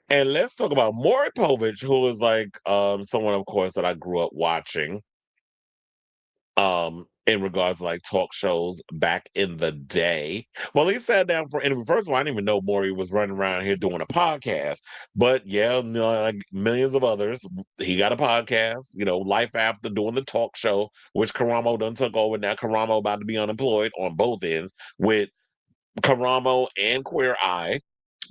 And let's talk about Maury Povich, who is like someone, of course, that I grew up watching in regards to like talk shows back in the day. Well, he sat down for interview. First of all, I didn't even know Maury was running around here doing a podcast. But yeah, like millions of others, he got a podcast, Life After, doing the talk show, which Karamo done took over. Now Karamo about to be unemployed on both ends with Karamo and Queer Eye.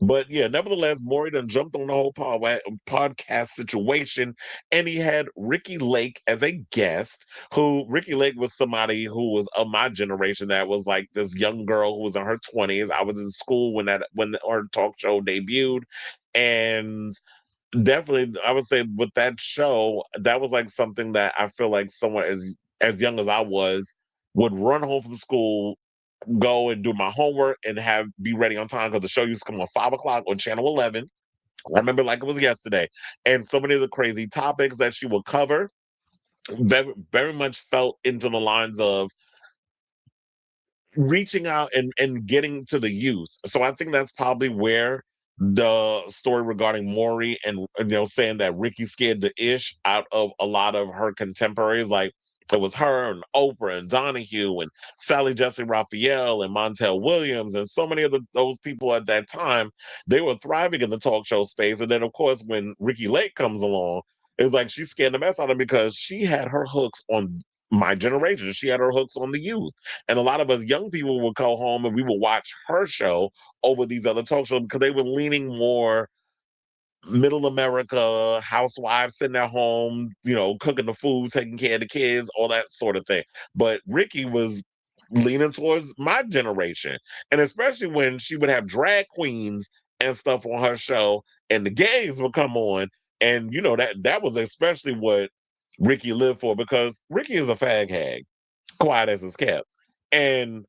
But yeah, nevertheless, Maury done jumped on the whole podcast situation, and he had Ricki Lake as a guest. Who Ricki Lake was somebody who was of my generation, that was like this young girl who was in her 20s. I was in school when our talk show debuted, and definitely I would say with that show, that was like something that I feel like someone as young as I was would run home from school, go and do my homework, and have be ready on time because the show used to come on 5 o'clock on Channel 11. I remember like it was yesterday, and so many of the crazy topics that she would cover very much felt into the lines of reaching out and getting to the youth. So I think that's probably where the story regarding Maury and saying that Ricki scared the ish out of a lot of her contemporaries, like it was her and Oprah and Donahue and Sally Jesse Raphael and Montel Williams and so many of those people at that time. They were thriving in the talk show space, and then of course when Ricki Lake comes along, it's like she scared the mess out of them because she had her hooks on my generation. She had her hooks on the youth. And a lot of us young people would go home and we would watch her show over these other talk shows because they were leaning more middle America, housewives sitting at home, cooking the food, taking care of the kids, all that sort of thing. But Ricki was leaning towards my generation. And especially when she would have drag queens and stuff on her show and the gays would come on. And that was especially what Ricki lived for, because Ricki is a fag hag, quiet as it's kept. And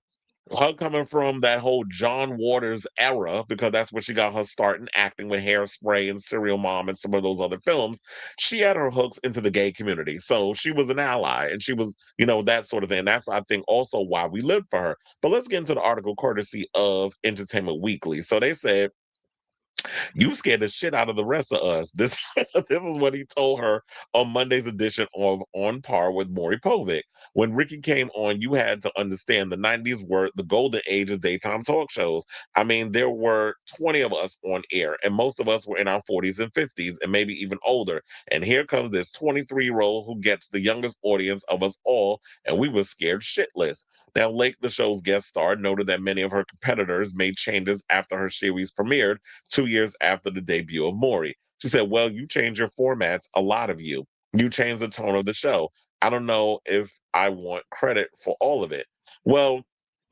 her coming from that whole John Waters era, because that's where she got her start in acting with Hairspray and Serial Mom and some of those other films, she had her hooks into the gay community. So she was an ally and she was, that sort of thing. That's, I think, also why we lived for her. But let's get into the article courtesy of Entertainment Weekly. So they said, "You scared the shit out of the rest of us." This this is what he told her on Monday's edition of On Par with Maury Povich. "When Ricki came on, you had to understand the 90s were the golden age of daytime talk shows. I mean, there were 20 of us on air, and most of us were in our 40s and 50s, and maybe even older. And here comes this 23-year-old who gets the youngest audience of us all, and we were scared shitless." Now, Lake, the show's guest star, noted that many of her competitors made changes after her series premiered 2 years after the debut of Maury. She said, "Well, you change your formats, a lot of you. You change the tone of the show. I don't know if I want credit for all of it." Well,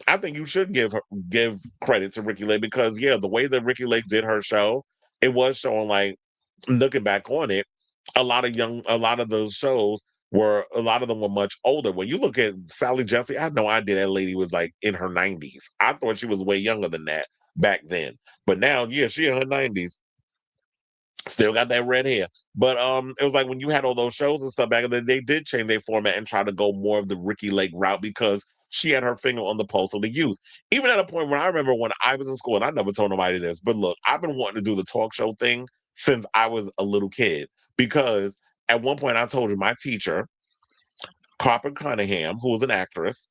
I think you should give credit to Ricki Lake, because yeah, the way that Ricki Lake did her show, it was showing, like, looking back on it, a lot of those shows were, a lot of them were much older. When you look at Sally Jesse, I had no idea that lady was like in her 90s. I thought she was way younger than that back then. But now, yeah, she in her 90s. Still got that red hair. But it was like when you had all those shows and stuff back then, they did change their format and try to go more of the Ricki Lake route, because she had her finger on the pulse of the youth. Even at a point where I remember when I was in school, and I never told nobody this, but look, I've been wanting to do the talk show thing since I was a little kid. Because at one point I told you my teacher, Copper Cunningham, who was an actress,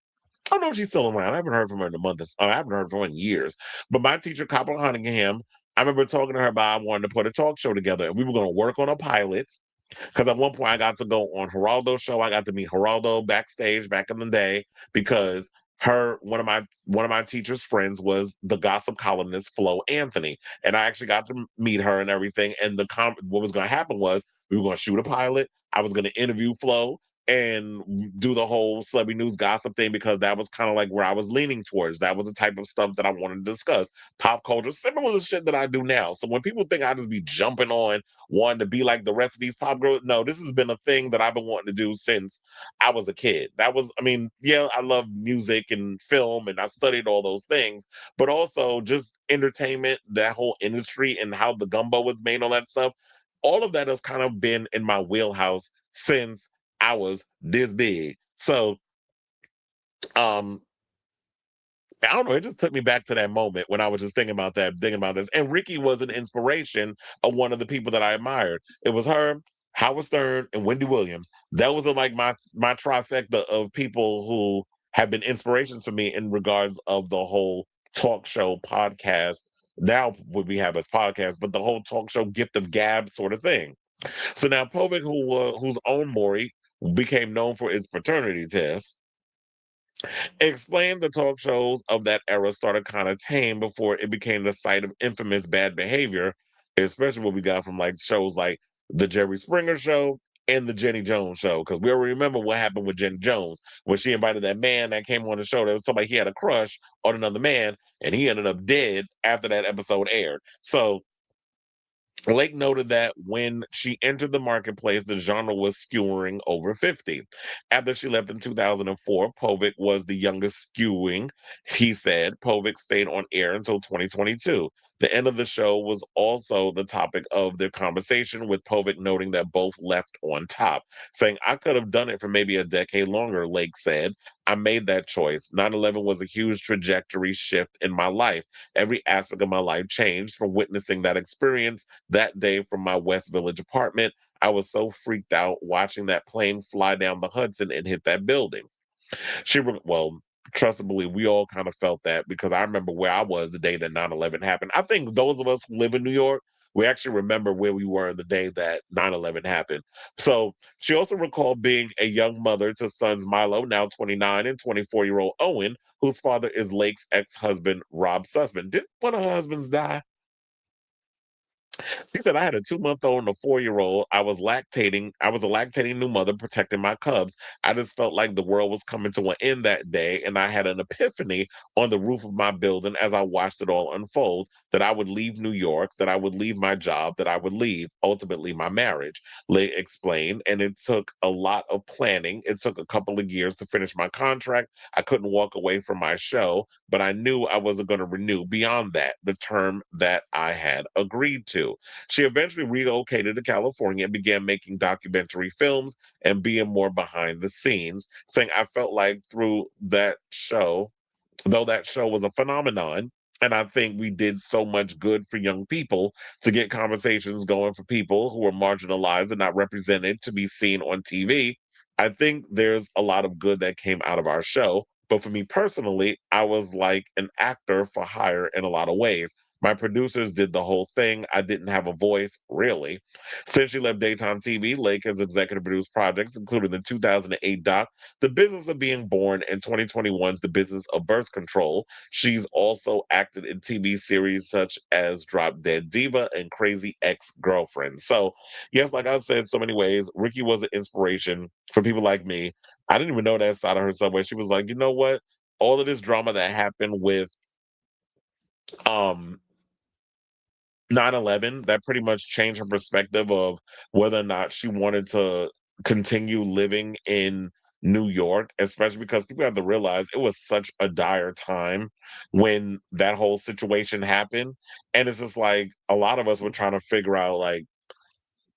I don't know if she's still around. I haven't heard from her in a month. I haven't heard from her in years. But my teacher, Copper Cunningham, I remember talking to her about I wanted to put a talk show together, and we were going to work on a pilot. Because at one point I got to go on Geraldo's show. I got to meet Geraldo backstage back in the day, because her one of my teacher's friends was the gossip columnist Flo Anthony, and I actually got to meet her and everything. And what was going to happen was we were going to shoot a pilot. I was going to interview Flo and do the whole celebrity news gossip thing, because that was kind of like where I was leaning towards. That was the type of stuff that I wanted to discuss. Pop culture, similar to shit that I do now. So when people think I just be jumping on wanting to be like the rest of these pop girls, no, this has been a thing that I've been wanting to do since I was a kid. That was, I mean, yeah, I love music and film and I studied all those things, but also just entertainment, that whole industry and how the gumbo was made, all that stuff. All of that has kind of been in my wheelhouse since I was this big. So, um, I don't know. It just took me back to that moment when I was just thinking about that, thinking about this. And Ricki was an inspiration of one of the people that I admired. It was her, Howard Stern, and Wendy Williams. That was like my trifecta of people who have been inspirations for me in regards of the whole talk show podcast. Now what we have as podcasts, but the whole talk show gift of gab sort of thing. So now Povich, whose own Maury became known for its paternity test, explained the talk shows of that era started kind of tame before it became the site of infamous bad behavior, especially what we got from like shows like the Jerry Springer Show and the Jenny Jones Show. Because we all remember what happened with Jenny Jones when she invited that man that came on the show that was talking about he had a crush on another man, and he ended up dead after that episode aired. So Lake noted that when she entered the marketplace, the genre was skewing over 50. After she left in 2004, Povich was the youngest skewing. He said Povich stayed on air until 2022. The end of the show was also the topic of their conversation, with Povich noting that both left on top, saying, I could have done it for maybe a decade longer, Lake said. I made that choice. 9/11 was a huge trajectory shift in my life. Every aspect of my life changed from witnessing that experience that day from my West Village apartment. I was so freaked out watching that plane fly down the Hudson and hit that building. Well, trust and believe, we all kind of felt that because I remember where I was the day that 9/11 happened. I think those of us who live in New York, we actually remember where we were the day that 9/11 happened. So she also recalled being a young mother to sons Milo, now 29, and 24-year-old Owen, whose father is Lake's ex-husband, Rob Sussman. Didn't one of her husbands die? She said, I had a 2-month-old and a 4-year-old. I was lactating. I was a lactating new mother protecting my cubs. I just felt like the world was coming to an end that day. And I had an epiphany on the roof of my building as I watched it all unfold, that I would leave New York, that I would leave my job, that I would leave ultimately my marriage. Lay explained. And it took a lot of planning. It took a couple of years to finish my contract. I couldn't walk away from my show, but I knew I wasn't going to renew beyond that, the term that I had agreed to. She eventually relocated to California and began making documentary films and being more behind the scenes, saying, I felt like through that show, though that show was a phenomenon, and I think we did so much good for young people to get conversations going for people who were marginalized and not represented to be seen on TV. I think there's a lot of good that came out of our show. But for me personally, I was like an actor for hire in a lot of ways. My producers did the whole thing. I didn't have a voice, really. Since she left daytime TV, Lake has executive produced projects, including the 2008 doc, The Business of Being Born, and 2021's The Business of Birth Control. She's also acted in TV series such as Drop Dead Diva and Crazy Ex-Girlfriend. So, yes, like I said, in so many ways, Ricki was an inspiration for people like me. I didn't even know that side of her somewhere. She was like, you know what? All of this drama that happened with um 9/11, that pretty much changed her perspective of whether or not she wanted to continue living in New York, especially because people have to realize it was such a dire time when that whole situation happened. And it's just like a lot of us were trying to figure out like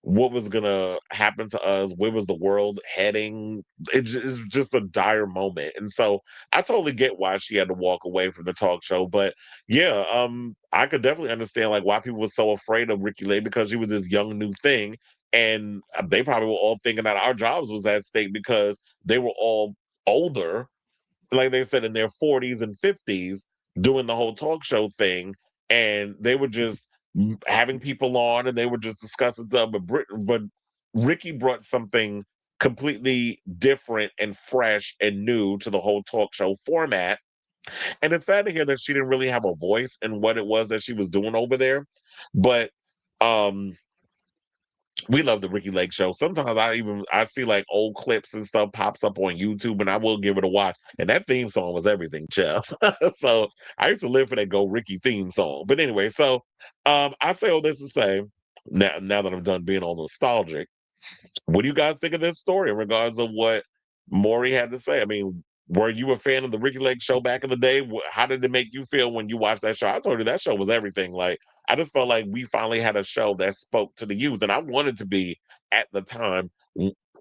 what was gonna happen to us, where was the world heading. It's just a dire moment, and so I totally get why she had to walk away from the talk show. But yeah, I could definitely understand like why people were so afraid of Ricki Lake, because she was this young new thing, and they probably were all thinking that our jobs was at stake because they were all older, like they said, in their 40s and 50s, doing the whole talk show thing, and they were just having people on and they were just discussing stuff. But Ricki brought something completely different and fresh and new to the whole talk show format. And it's sad to hear that she didn't really have a voice in what it was that she was doing over there. But um we love the Ricki Lake show. Sometimes I see like old clips and stuff pops up on YouTube, and I will give it a watch. And that theme song was everything, Jeff. So I used to live for that Go Ricki theme song. But anyway, so I say all this to say, now that I'm done being all nostalgic, what do you guys think of this story in regards of what Maury had to say? I mean, were you a fan of the Ricki Lake show back in the day? How did it make you feel when you watched that show? I told you that show was everything. Like, I just felt like we finally had a show that spoke to the youth, and I wanted to be at the time,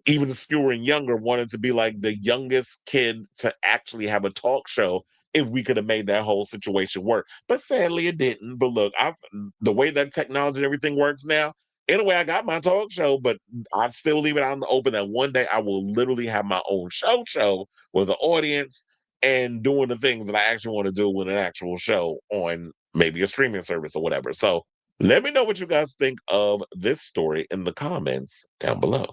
even skewering younger, wanted to be like the youngest kid to actually have a talk show if we could have made that whole situation work. But sadly, it didn't. But look, I've the way that technology and everything works now. In a way, I got my talk show, but I still leave it out in the open that one day I will literally have my own show with an audience and doing the things that I actually want to do with an actual show on maybe a streaming service or whatever. So let me know what you guys think of this story in the comments down below.